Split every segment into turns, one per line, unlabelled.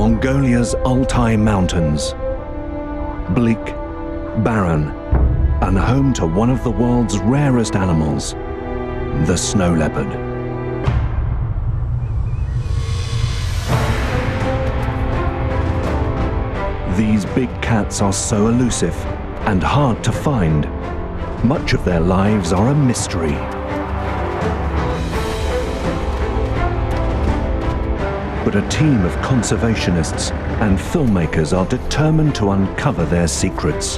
Mongolia's Altai Mountains. Bleak, barren, and home to one of the world's rarest animals, the snow leopard. These big cats are so elusive and hard to find. Much of their lives are a mystery. But a team of conservationists and filmmakers are determined to uncover their secrets.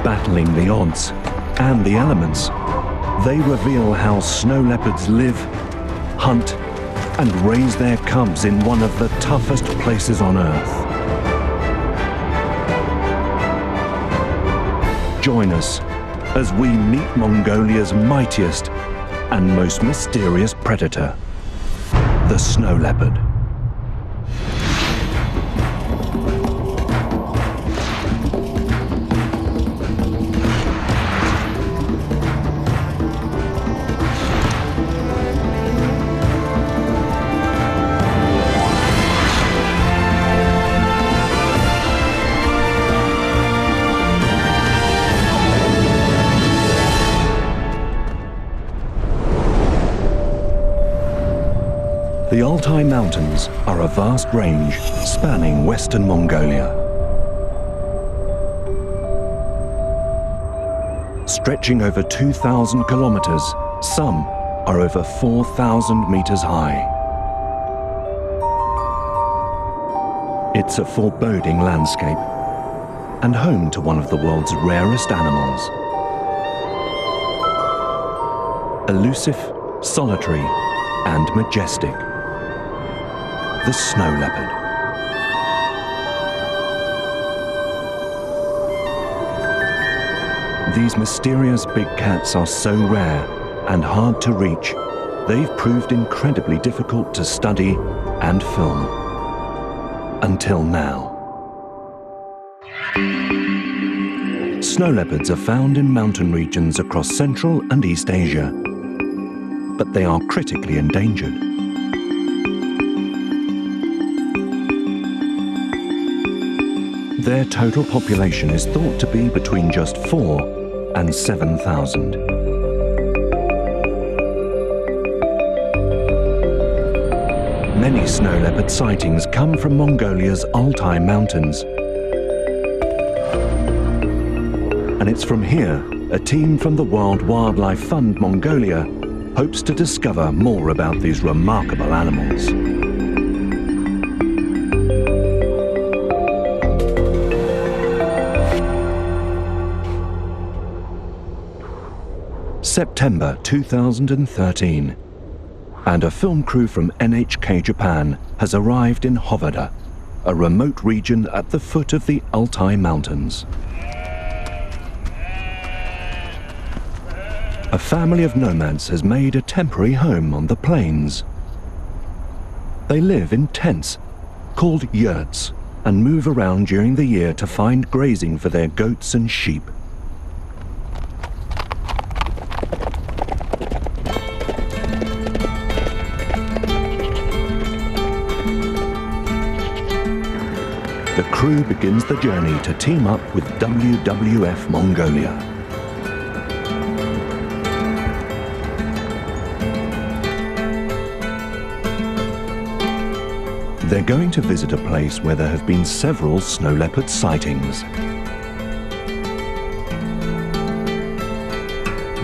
Battling the odds and the elements, they reveal how snow leopards live, hunt, and raise their cubs in one of the toughest places on Earth. Join us as we meet Mongolia's mightiest and most mysterious predator, the snow leopard. The Altai Mountains are a vast range spanning western Mongolia. Stretching over 2,000 kilometers, some are over 4,000 meters high. It's a foreboding landscape and home to one of the world's rarest animals. Elusive, solitary, and majestic. The snow leopard. These mysterious big cats are so rare and hard to reach, they've proved incredibly difficult to study and film. Until now. Snow leopards are found in mountain regions across Central and East Asia, but they are critically endangered. Their total population is thought to be between just 4,000 and 7,000. Many snow leopard sightings come from Mongolia's Altai Mountains. And it's from here, a team from the World Wildlife Fund Mongolia hopes to discover more about these remarkable animals. September 2013, and a film crew from NHK Japan has arrived in Hovada, a remote region at the foot of the Altai Mountains. A family of nomads has made a temporary home on the plains. They live in tents, called yurts, and move around during the year to find grazing for their goats and sheep. The crew begins the journey to team up with WWF Mongolia. They're going to visit a place where there have been several snow leopard sightings.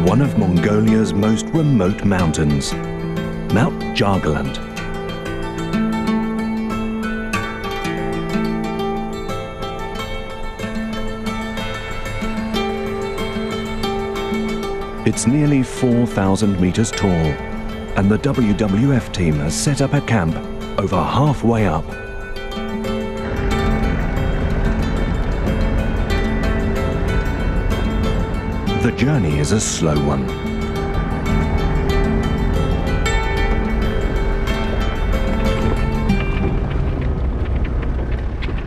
One of Mongolia's most remote mountains, Mount Jargalant. It's nearly 4,000 meters tall, and the WWF team has set up a camp over halfway up. The journey is a slow one.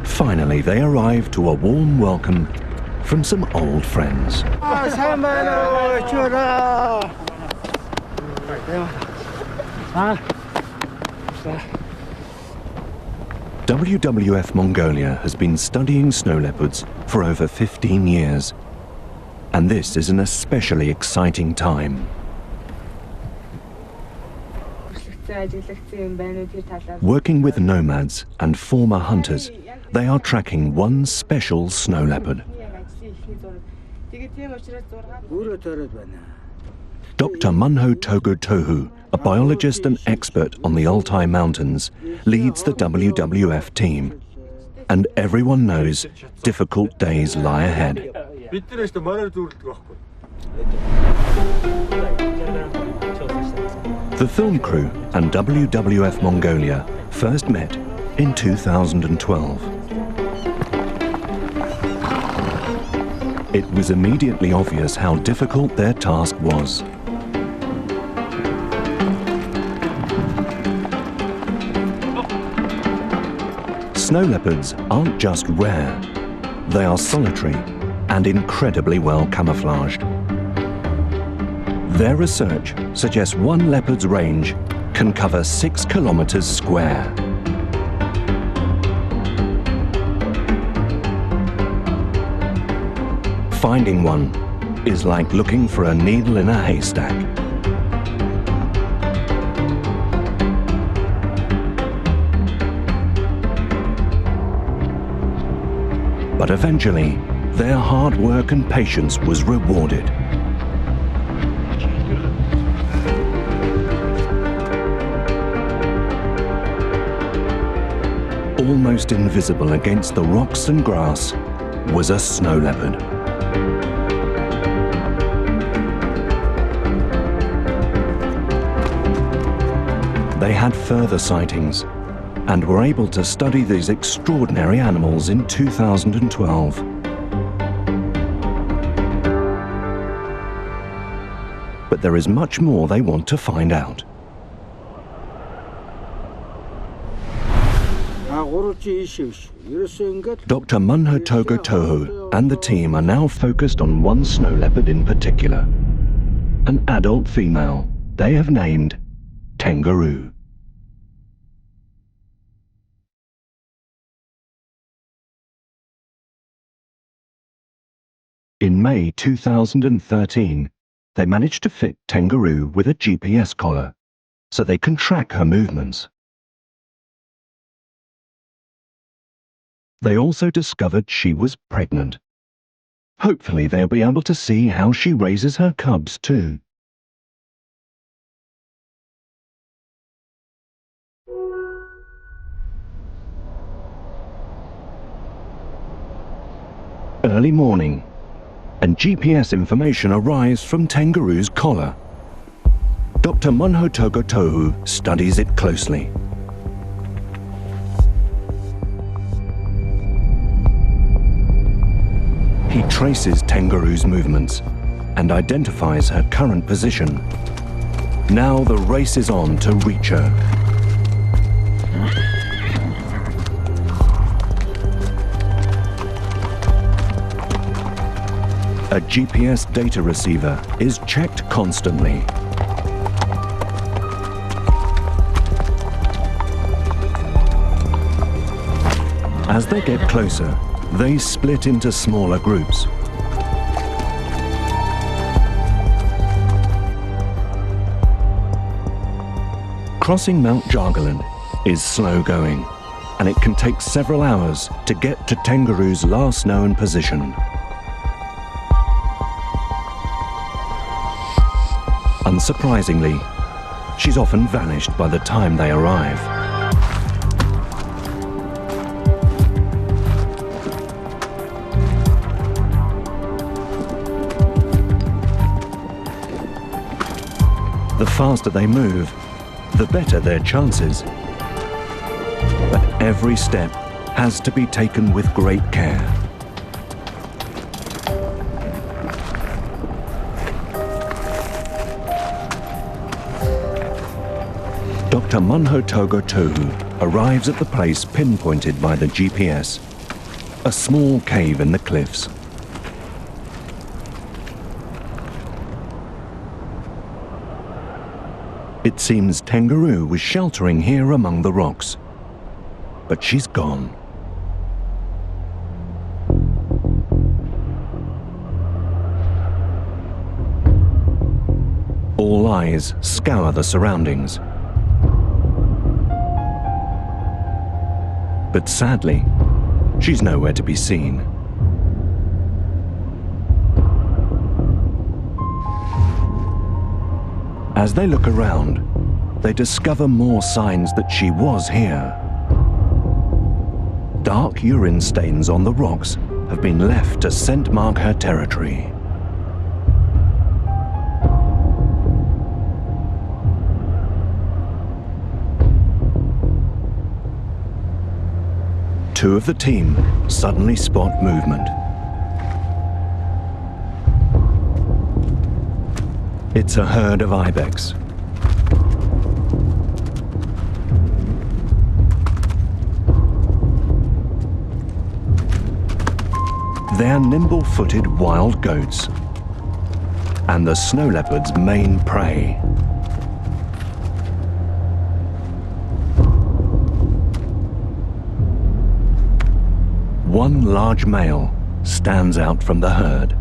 Finally, they arrive to a warm welcome from some old friends. WWF Mongolia has been studying snow leopards for over 15 years, and this is an especially exciting time. Working with nomads and former hunters, they are tracking one special snow leopard. Dr. Munho Togo, a biologist and expert on the Altai Mountains, leads the WWF team. And everyone knows difficult days lie ahead. The film crew and WWF Mongolia first met in 2012. It was immediately obvious how difficult their task was. Snow leopards aren't just rare, they are solitary and incredibly well camouflaged. Their research suggests one leopard's range can cover 6 kilometers square. Finding one is like looking for a needle in a haystack. But eventually, their hard work and patience was rewarded. Almost invisible against the rocks and grass was a snow leopard. They had further sightings and were able to study these extraordinary animals in 2012. But there is much more they want to find out. Dr. Munho Togo and the team are now focused on one snow leopard in particular, an adult female they have named Tengaroo. In May 2013, they managed to fit Tengaroo with a GPS collar so they can track her movements. They also discovered she was pregnant. Hopefully they'll be able to see how she raises her cubs too. Early morning, and GPS information arrives from Tengaroo's collar. Dr. Munho Togo studies it closely. He traces Tengaroo's movements and identifies her current position. Now the race is on to reach her. A GPS data receiver is checked constantly. As they get closer, they split into smaller groups. Crossing Mount Jargaland is slow going, and it can take several hours to get to Tengaroo's last known position. Unsurprisingly, she's often vanished by the time they arrive. The faster they move, the better their chances. But every step has to be taken with great care. Dr. Munho Togo arrives at the place pinpointed by the GPS, a small cave in the cliffs. It seems Tengaroo was sheltering here among the rocks, but she's gone. All eyes scour the surroundings. But sadly, she's nowhere to be seen. As they look around, they discover more signs that she was here. Dark urine stains on the rocks have been left to scent mark her territory. Two of the team suddenly spot movement. It's a herd of ibex. They're nimble-footed wild goats and the snow leopard's main prey. One large male stands out from the herd.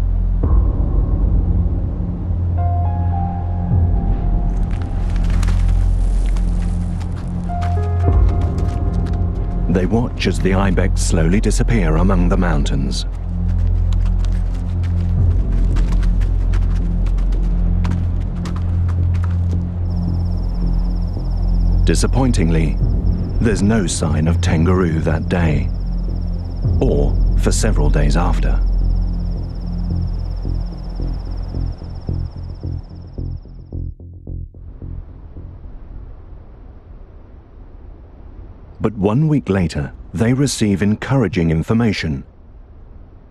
They watch as the ibex slowly disappear among the mountains. Disappointingly, there's no sign of Tengaroo that day, or for several days after. But 1 week later, they receive encouraging information.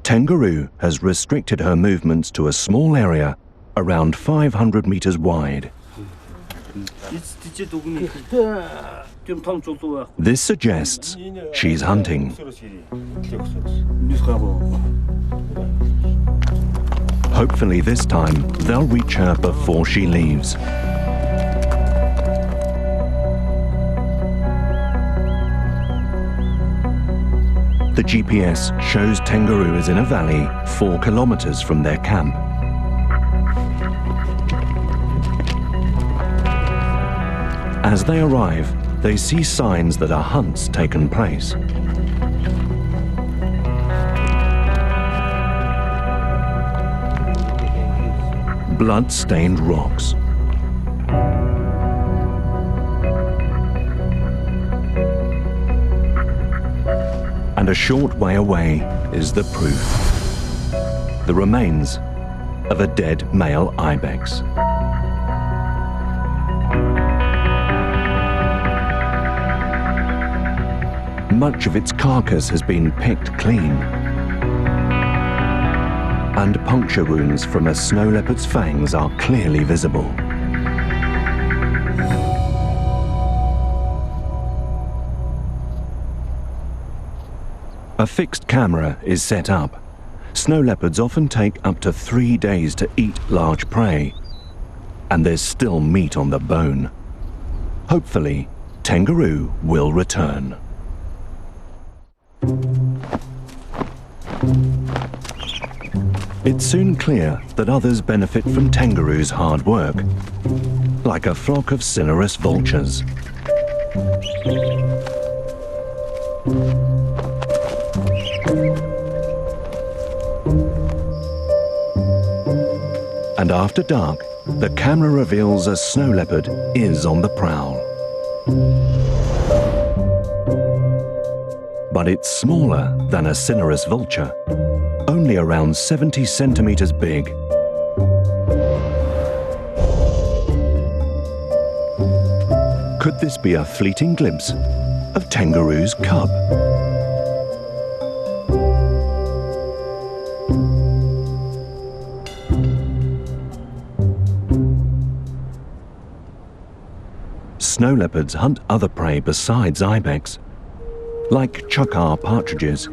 Tengaroo has restricted her movements to a small area around 500 meters wide. This suggests she's hunting. Hopefully this time they'll reach her before she leaves. The GPS shows Tengaroo is in a valley 4 kilometers from their camp. As they arrive, they see signs that a hunt's taken place. Blood-stained rocks. And a short way away is the proof. The remains of a dead male ibex. Much of its carcass has been picked clean, and puncture wounds from a snow leopard's fangs are clearly visible. A fixed camera is set up. Snow leopards often take up to 3 days to eat large prey, and there's still meat on the bone. Hopefully, Tengaroo will return. It's soon clear that others benefit from Tengaroo's hard work, like a flock of cinereous vultures. And after dark, the camera reveals a snow leopard is on the prowl. But it's smaller than a cinereous vulture, only around 70 centimeters big. Could this be a fleeting glimpse of Tengaroo's cub? Snow leopards hunt other prey besides ibex, like chukar partridges,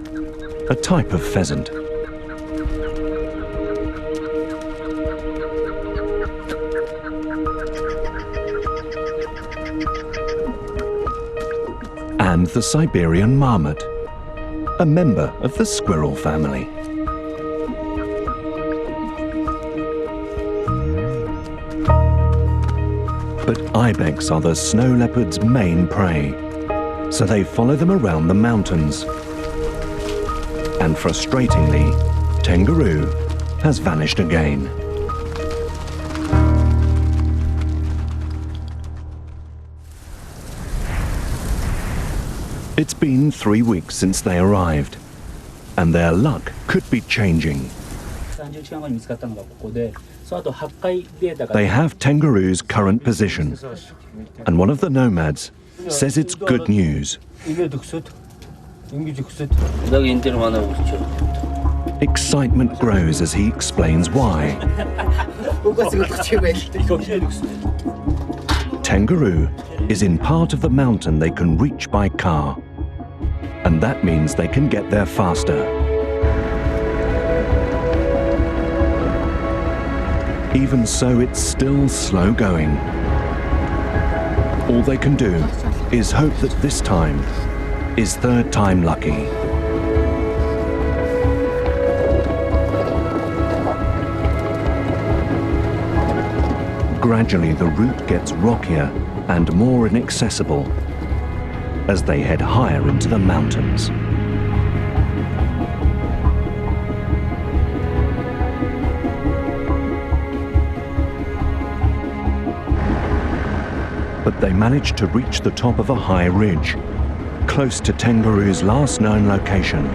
a type of pheasant. and the Siberian marmot, a member of the squirrel family. But ibex are the snow leopard's main prey, so they follow them around the mountains. And frustratingly, Tengaroo has vanished again. It's been 3 weeks since they arrived, and their luck could be changing. They have Tengaroo's current position, and one of the nomads says it's good news. Excitement grows as he explains why. Tengaroo is in part of the mountain they can reach by car, and that means they can get there faster. Even so, it's still slow going. All they can do is hope that this time is third time lucky. Gradually, the route gets rockier and more inaccessible as they head higher into the mountains. But they manage to reach the top of a high ridge, close to Tengaroo's last known location.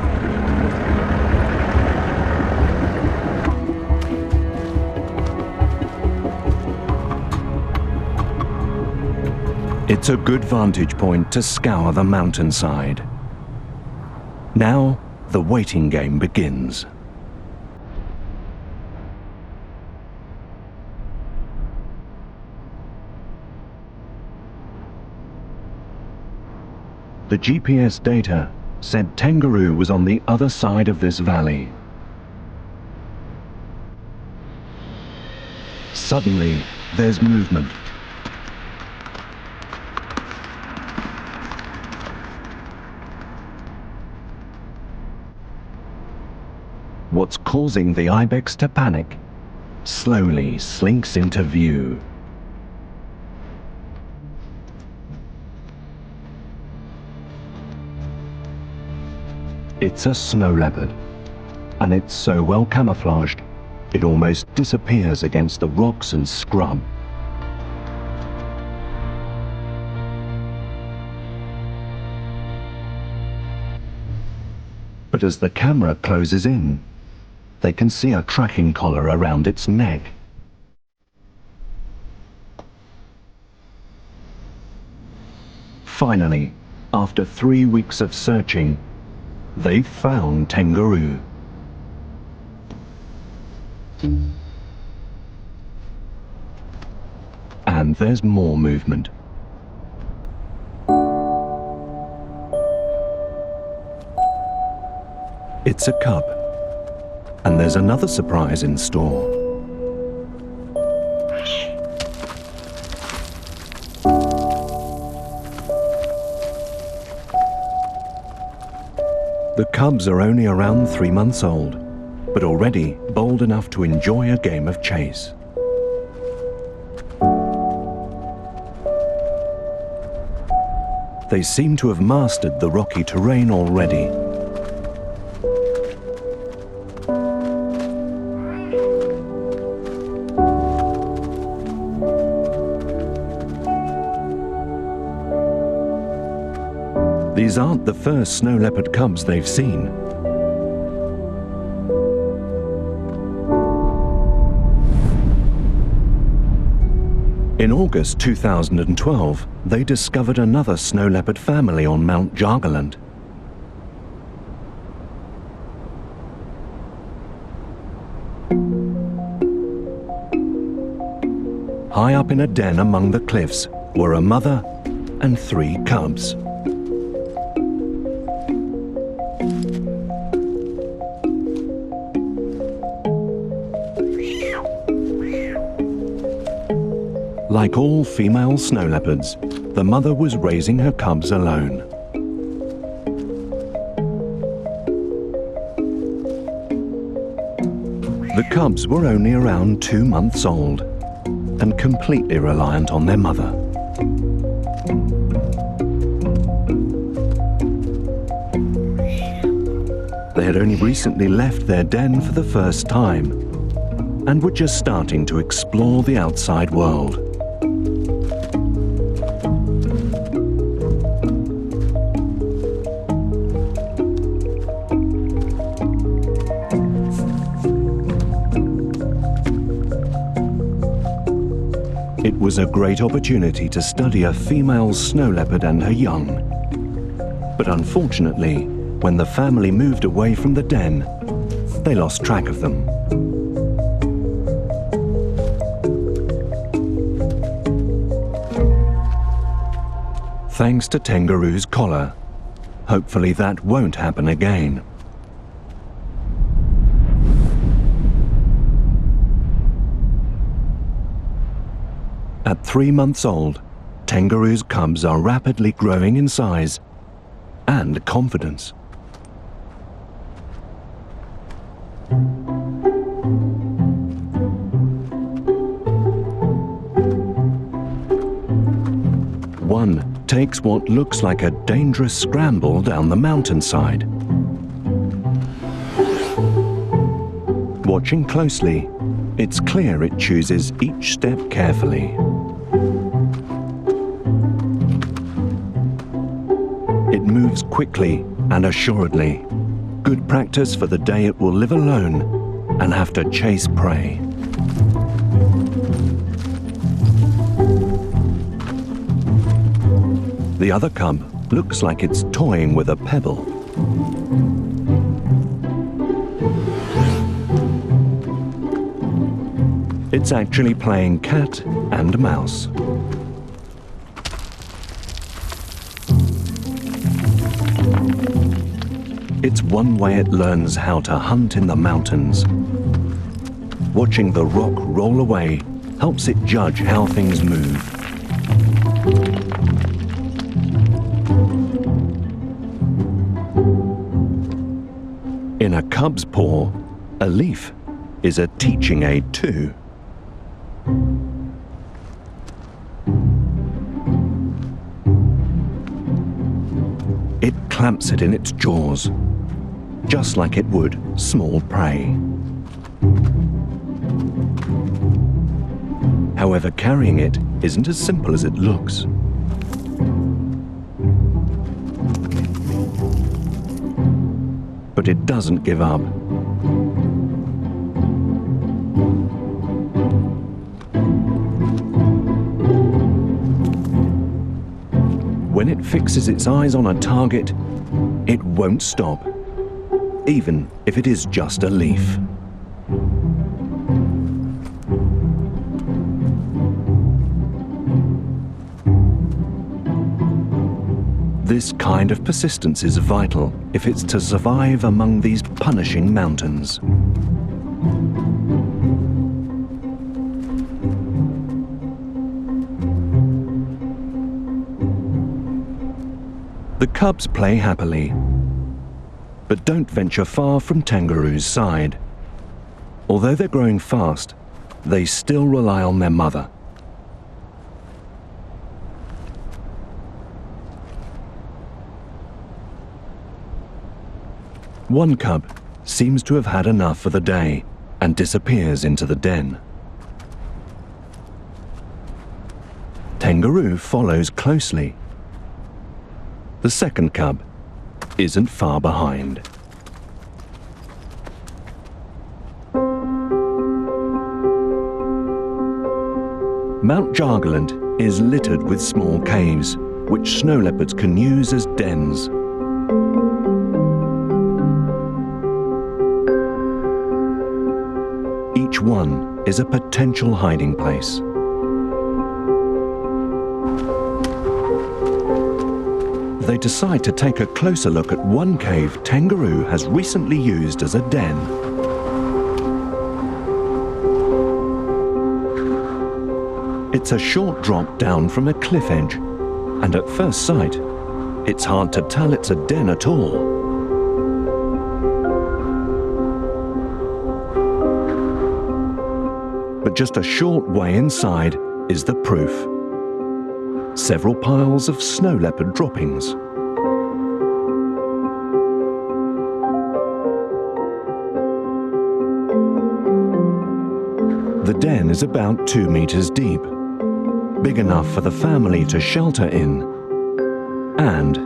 It's a good vantage point to scour the mountainside. Now, the waiting game begins. The GPS data said Tengaroo was on the other side of this valley. Suddenly, there's movement. What's causing the ibex to panic slowly slinks into view. It's a snow leopard, and it's so well camouflaged, it almost disappears against the rocks and scrub. But as the camera closes in, they can see a tracking collar around its neck. Finally, after 3 weeks of searching, they've found Tengaroo. And there's more movement. It's a cub, and there's another surprise in store. The cubs are only around 3 months old, but already bold enough to enjoy a game of chase. They seem to have mastered the rocky terrain already. These aren't the first snow leopard cubs they've seen. In August 2012, they discovered another snow leopard family on Mount Jargaland. High up in a den among the cliffs were a mother and 3 cubs. Like all female snow leopards, the mother was raising her cubs alone. The cubs were only around 2 months old and completely reliant on their mother. They had only recently left their den for the first time and were just starting to explore the outside world. It was a great opportunity to study a female snow leopard and her young. But unfortunately, when the family moved away from the den, they lost track of them. Thanks to Tenguru's collar, hopefully that won't happen again. At 3 months old, Tenguru's cubs are rapidly growing in size and confidence. One takes what looks like a dangerous scramble down the mountainside. Watching closely, it's clear it chooses each step carefully. It moves quickly and assuredly. Good practice for the day it will live alone and have to chase prey. The other cub looks like it's toying with a pebble. It's actually playing cat and mouse. It's one way it learns how to hunt in the mountains. Watching the rock roll away helps it judge how things move. In a cub's paw, a leaf is a teaching aid too. It clamps it in its jaws, just like it would small prey. However, carrying it isn't as simple as it looks. But it doesn't give up. When it fixes its eyes on a target, it won't stop, even if it is just a leaf. This kind of persistence is vital if it's to survive among these punishing mountains. The cubs play happily, but don't venture far from Tenguru's side. Although they're growing fast, they still rely on their mother. One cub seems to have had enough for the day and disappears into the den. Tenguru follows closely. The second cub isn't far behind. Mount Jargalant is littered with small caves, which snow leopards can use as dens. Each one is a potential hiding place. They decide to take a closer look at one cave Tenguru has recently used as a den. It's a short drop down from a cliff edge, and at first sight, it's hard to tell it's a den at all. just a short way inside is the proof. Several piles of snow leopard droppings. The den is about 2 meters deep, big enough for the family to shelter in and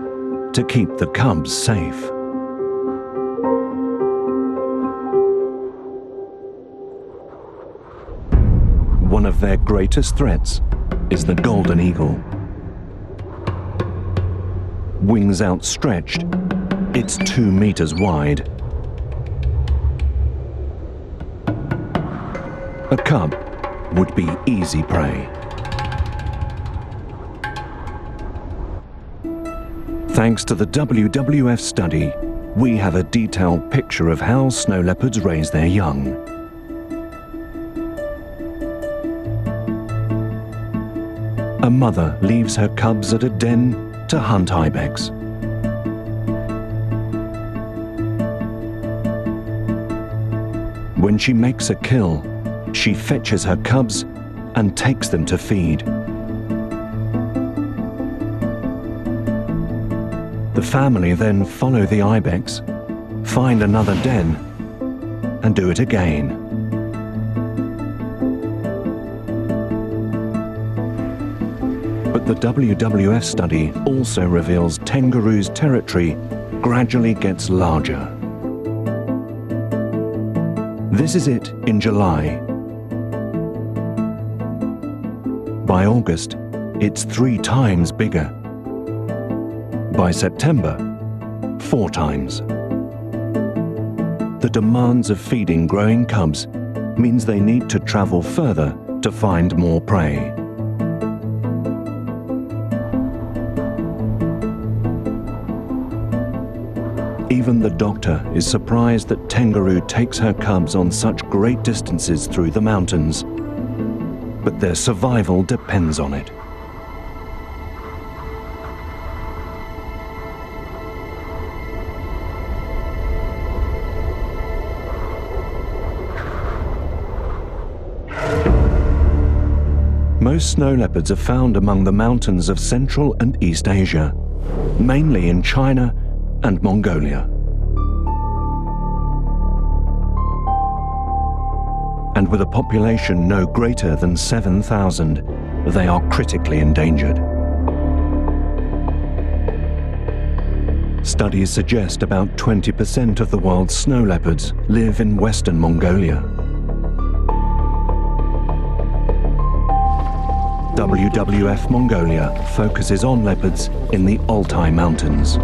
to keep the cubs safe. One of their greatest threats is the golden eagle. Wings outstretched, it's 2 meters wide. A cub would be easy prey. Thanks to the WWF study, we have a detailed picture of how snow leopards raise their young. A mother leaves her cubs at a den to hunt ibex. When she makes a kill, she fetches her cubs and takes them to feed. The family then follow the ibex, find another den, and do it again. But the WWF study also reveals Tengaru's territory gradually gets larger. This is it in July. By August, it's 3 times bigger. By September, 4 times. The demands of feeding growing cubs means they need to travel further to find more prey. Even the doctor is surprised that Tengaru takes her cubs on such great distances through the mountains. But their survival depends on it. Most snow leopards are found among the mountains of Central and East Asia, mainly in China and Mongolia. And with a population no greater than 7,000, they are critically endangered. Studies suggest about 20% of the world's snow leopards live in Western Mongolia. WWF Mongolia focuses on leopards in the Altai Mountains.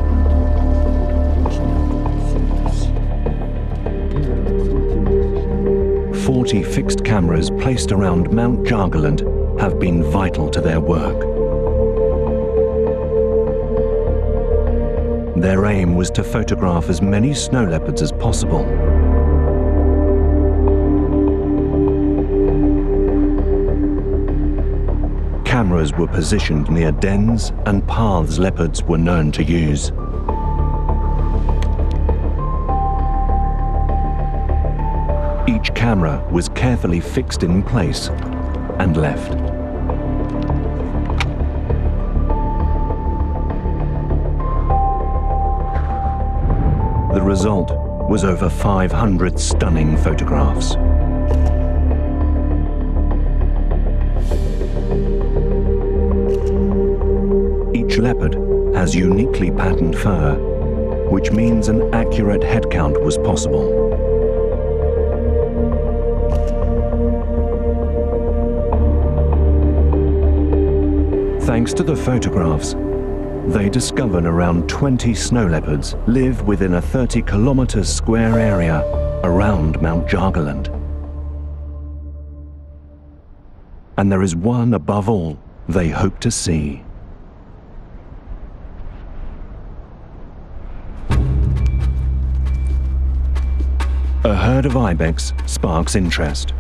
40 fixed cameras placed around Mount Jargaland have been vital to their work. Their aim was to photograph as many snow leopards as possible. Cameras were positioned near dens and paths leopards were known to use. Each camera was carefully fixed in place and left. The result was over 500 stunning photographs. Each leopard has uniquely patterned fur, which means an accurate head count was possible. Thanks to the photographs, they discovered around 20 snow leopards live within a 30-kilometer square area around Mount Jargaland. And there is one above all they hope to see. A herd of ibex sparks interest.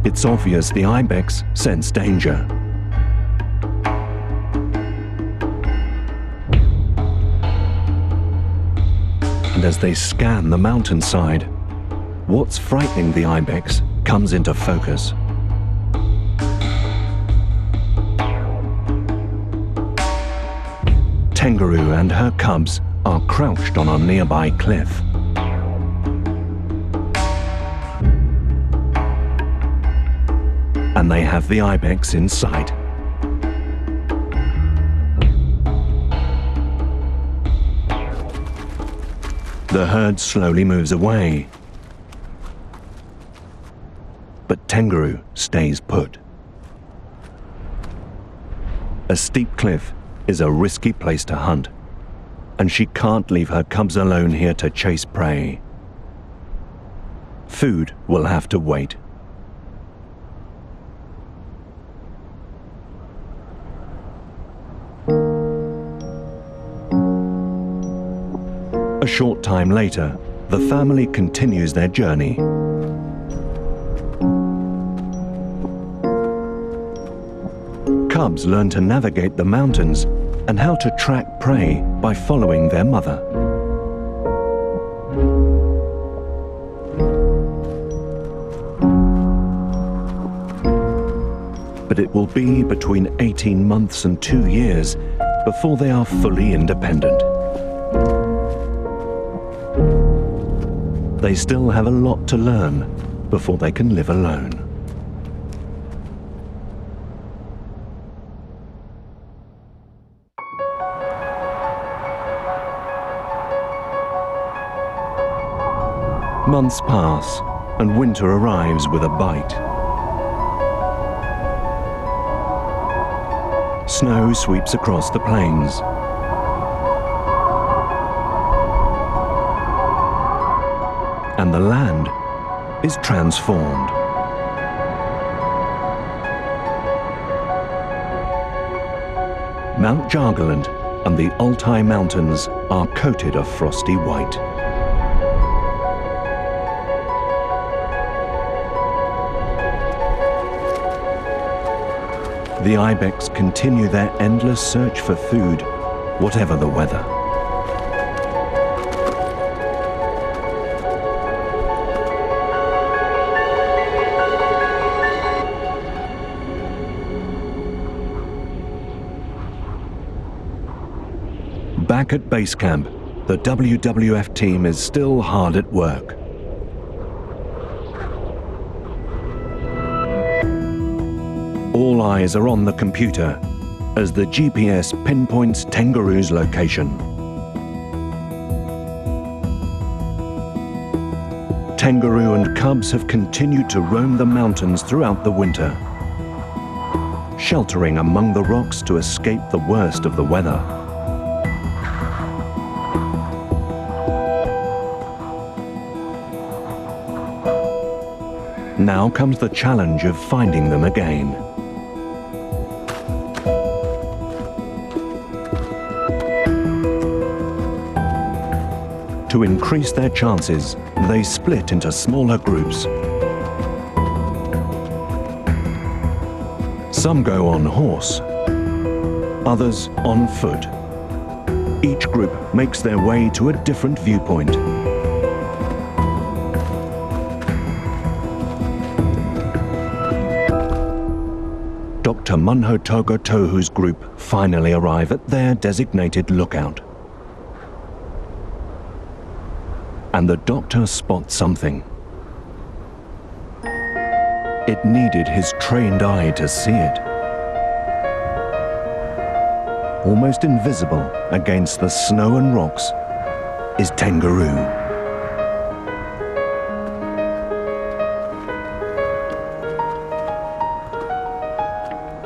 It's obvious the ibex sense danger. as they scan the mountainside, what's frightening the ibex comes into focus. Tengaroo and her cubs are crouched on a nearby cliff. And they have the ibex in sight. The herd slowly moves away, but Tengaroo stays put. A steep cliff is a risky place to hunt, and she can't leave her cubs alone here to chase prey. Food will have to wait. A short time later, the family continues their journey. Cubs learn to navigate the mountains and how to track prey by following their mother. But it will be between 18 months and 2 years before they are fully independent. They still have a lot to learn before they can live alone. Months pass, and winter arrives with a bite. Snow sweeps across the plains. And the land is transformed. Mount Jargaland and the Altai Mountains are coated of frosty white. The ibex continue their endless search for food, whatever the weather. Back at base camp, the WWF team is still hard at work. All eyes are on the computer as the GPS pinpoints Tengaroo's location. Tengaroo and cubs have continued to roam the mountains throughout the winter, sheltering among the rocks to escape the worst of the weather. Now comes the challenge of finding them again. To increase their chances, they split into smaller groups. Some go on horse, others on foot. Each group makes their way to a different viewpoint. Dr. Munho Togo Tohu's group finally arrive at their designated lookout. And the doctor spots something. It needed his trained eye to see it. Almost invisible against the snow and rocks is Tengaroo.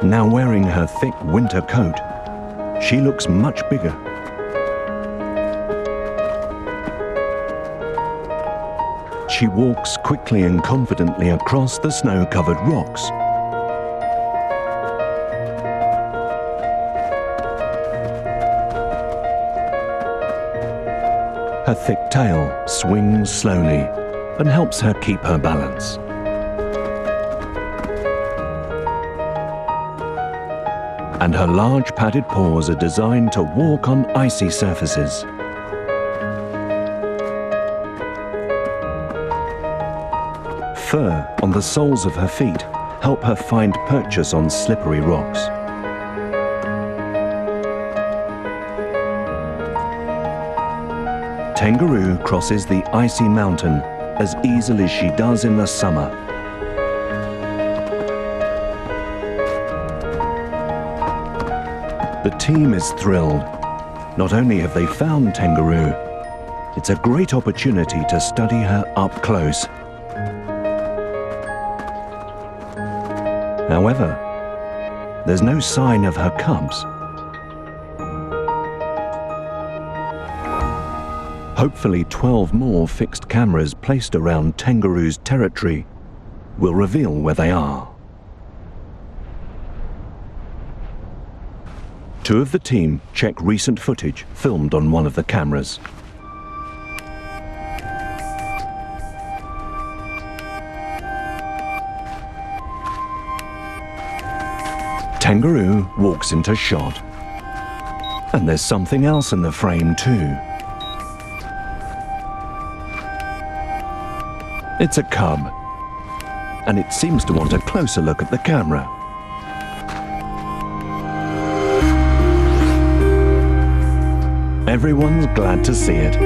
Now wearing her thick winter coat, she looks much bigger. She walks quickly and confidently across the snow-covered rocks. Her thick tail swings slowly and helps her keep her balance. And her large padded paws are designed to walk on icy surfaces. fur on the soles of her feet help her find purchase on slippery rocks. Kangaroo crosses the icy mountain as easily as she does in the summer. The team is thrilled. Not only have they found Kangaroo, it's a great opportunity to study her up close. However, there's no sign of her cubs. Hopefully 12 more fixed cameras placed around Kangaroo's territory will reveal where they are. Two of the team check recent footage filmed on one of the cameras. Kangaroo walks into shot. And there's something else in the frame too. It's a cub, and it seems to want a closer look at the camera. Everyone's glad to see it.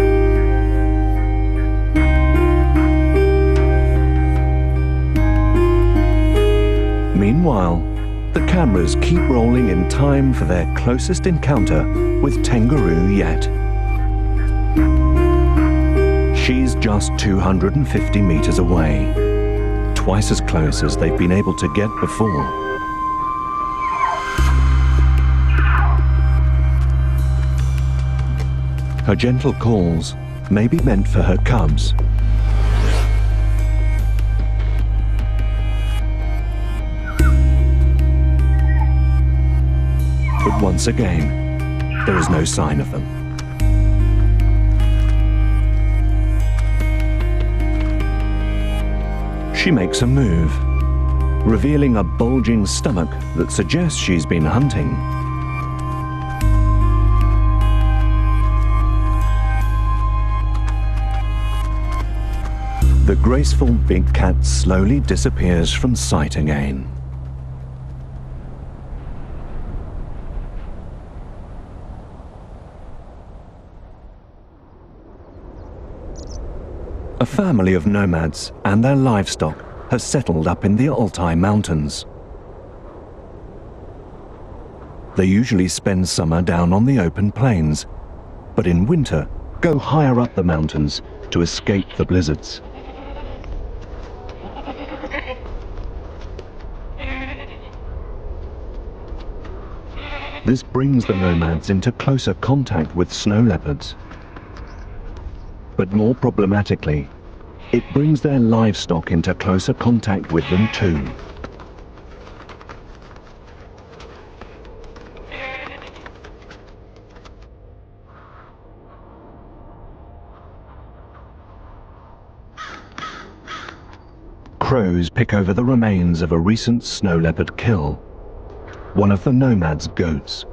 Meanwhile, the cameras keep rolling in time for their closest encounter with Kangaroo yet. She's just 250 meters away, twice as close as they've been able to get before. Her gentle calls may be meant for her cubs. But once again, there is no sign of them. She makes a move, revealing a bulging stomach that suggests she's been hunting. The graceful big cat slowly disappears from sight again. A family of nomads and their livestock has settled up in the Altai Mountains. They usually spend summer down on the open plains, but in winter go higher up the mountains to escape the blizzards. This brings the nomads into closer contact with snow leopards. But more problematically, it brings their livestock into closer contact with them too. Crows pick over the remains of a recent snow leopard kill, one of the nomads' goats.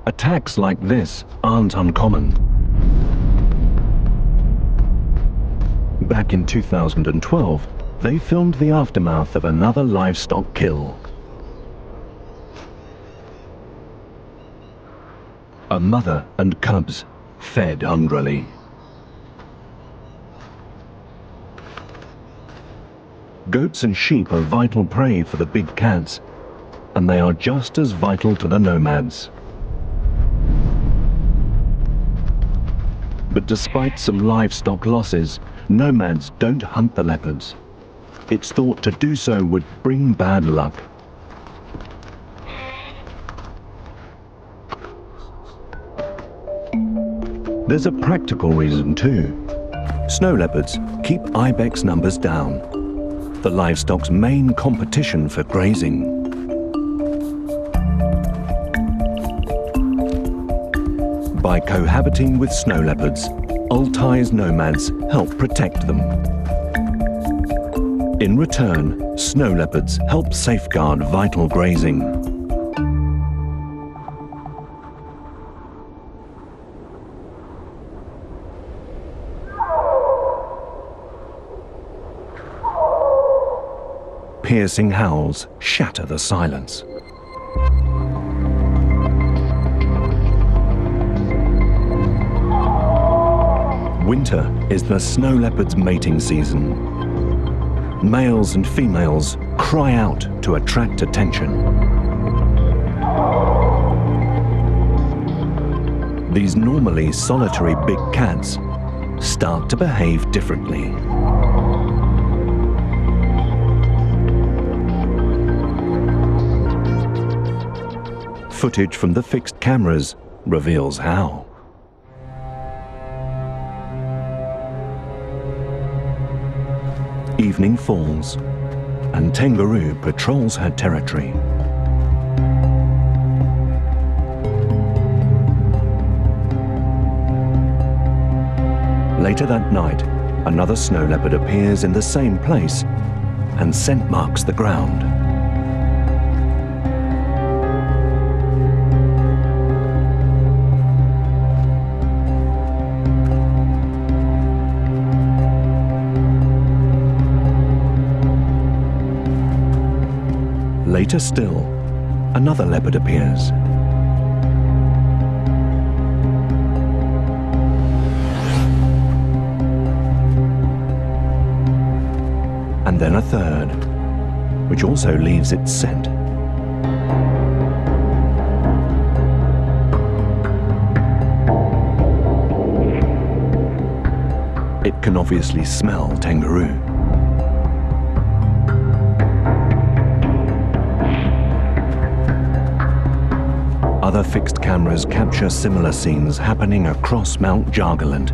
Attacks like this aren't uncommon. Back in 2012, they filmed the aftermath of another livestock kill. A mother and cubs fed hungrily. Goats and sheep are vital prey for the big cats, and they are just as vital to the nomads. But despite some livestock losses, nomads don't hunt the leopards. It's thought to do so would bring bad luck. There's a practical reason too. Snow leopards keep ibex numbers down, the livestock's main competition for grazing. By cohabiting with snow leopards, Altai's nomads help protect them. In return, snow leopards help safeguard vital grazing. piercing howls shatter the silence. Winter is the snow leopard's mating season. Males and females cry out to attract attention. These normally solitary big cats start to behave differently. Footage from the fixed cameras reveals how. Evening falls, and Tengaroo patrols her territory. Later that night, another snow leopard appears in the same place and scent marks the ground. Later still, another leopard appears. And then a third, which also leaves its scent. It can obviously smell Tengaroo. Other fixed cameras capture similar scenes happening across Mount Jargaland.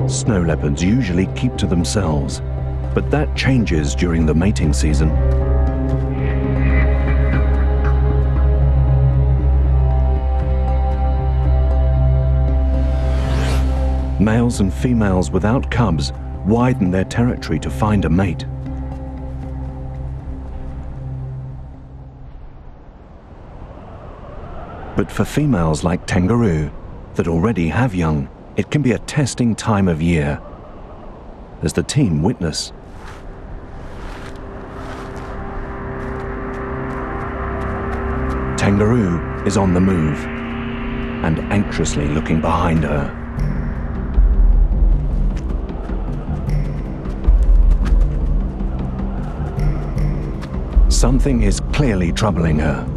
Snow leopards usually keep to themselves, but that changes during the mating season. Males and females without cubs widen their territory to find a mate. But for females like Tengaroo that already have young, it can be a testing time of year, as the team witness. Tengaroo is on the move and anxiously looking behind her. Something is clearly troubling her.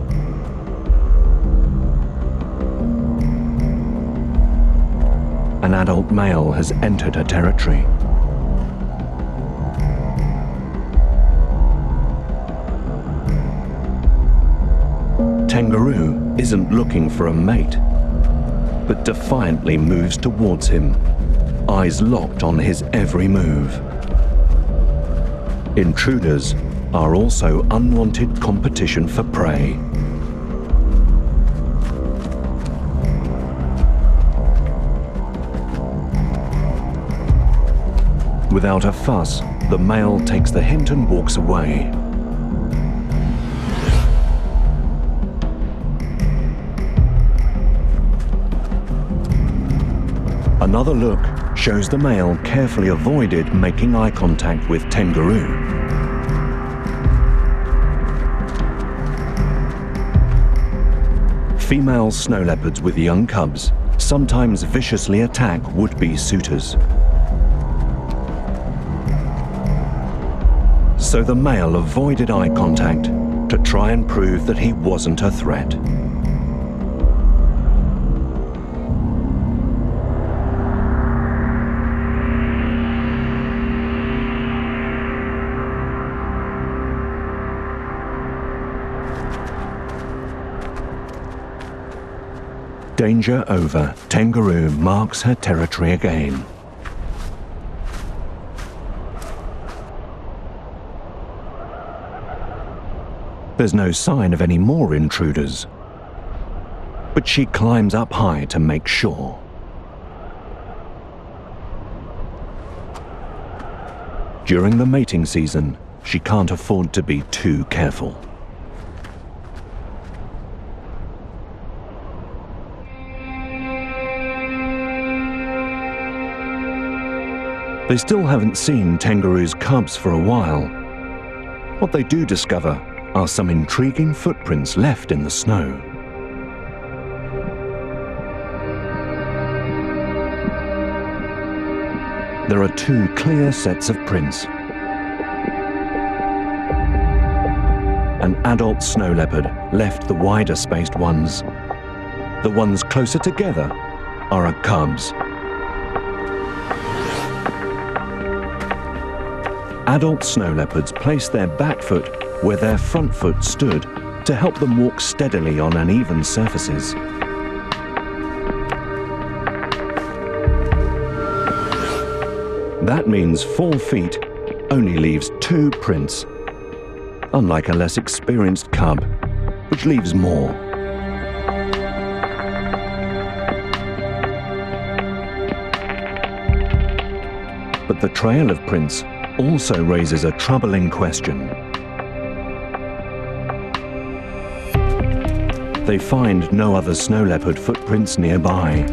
An adult male has entered her territory. Tengaroo isn't looking for a mate, but defiantly moves towards him, eyes locked on his every move. Intruders are also unwanted competition for prey. Without a fuss, the male takes the hint and walks away. Another look shows the male carefully avoided making eye contact with Tengaroo. Female snow leopards with young cubs sometimes viciously attack would-be suitors. So the male avoided eye contact to try and prove that he wasn't a threat. Danger over, Tengaroo marks her territory again. There's no sign of any more intruders, but she climbs up high to make sure. During the mating season, she can't afford to be too careful. They still haven't seen Tengaru's cubs for a while. What they do discover are some intriguing footprints left in the snow. There are two clear sets of prints. An adult snow leopard left the wider-spaced ones. The ones closer together are her cubs. Adult snow leopards place their back foot where their front foot stood to help them walk steadily on uneven surfaces. That means 4 feet only leaves 2 prints, unlike a less experienced cub, which leaves more. But the trail of prints also raises a troubling question. They find no other snow leopard footprints nearby.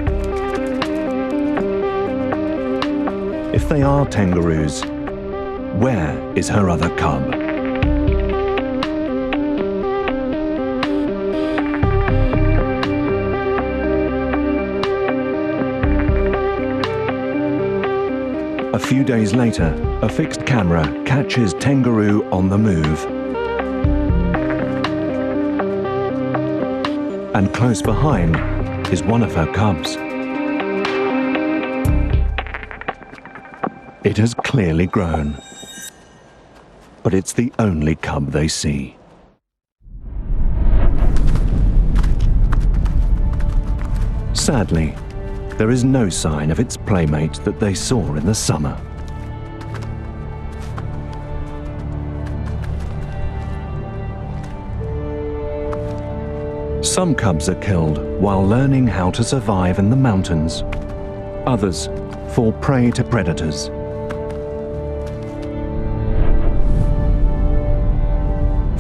If they are Tengaru's, where is her other cub? A few days later, a fixed camera catches Tengaru on the move. And close behind is one of her cubs. It has clearly grown, but it's the only cub they see. Sadly, there is no sign of its playmate that they saw in the summer. Some cubs are killed while learning how to survive in the mountains. Others fall prey to predators.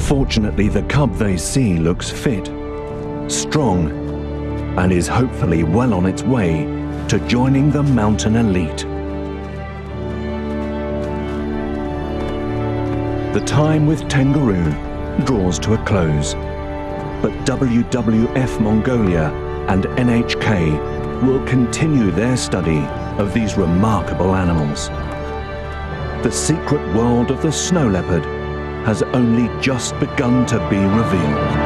Fortunately, the cub they see looks fit, strong, and is hopefully well on its way to joining the mountain elite. The time with Tengaru draws to a close, but WWF Mongolia and NHK will continue their study of these remarkable animals. The secret world of the snow leopard has only just begun to be revealed.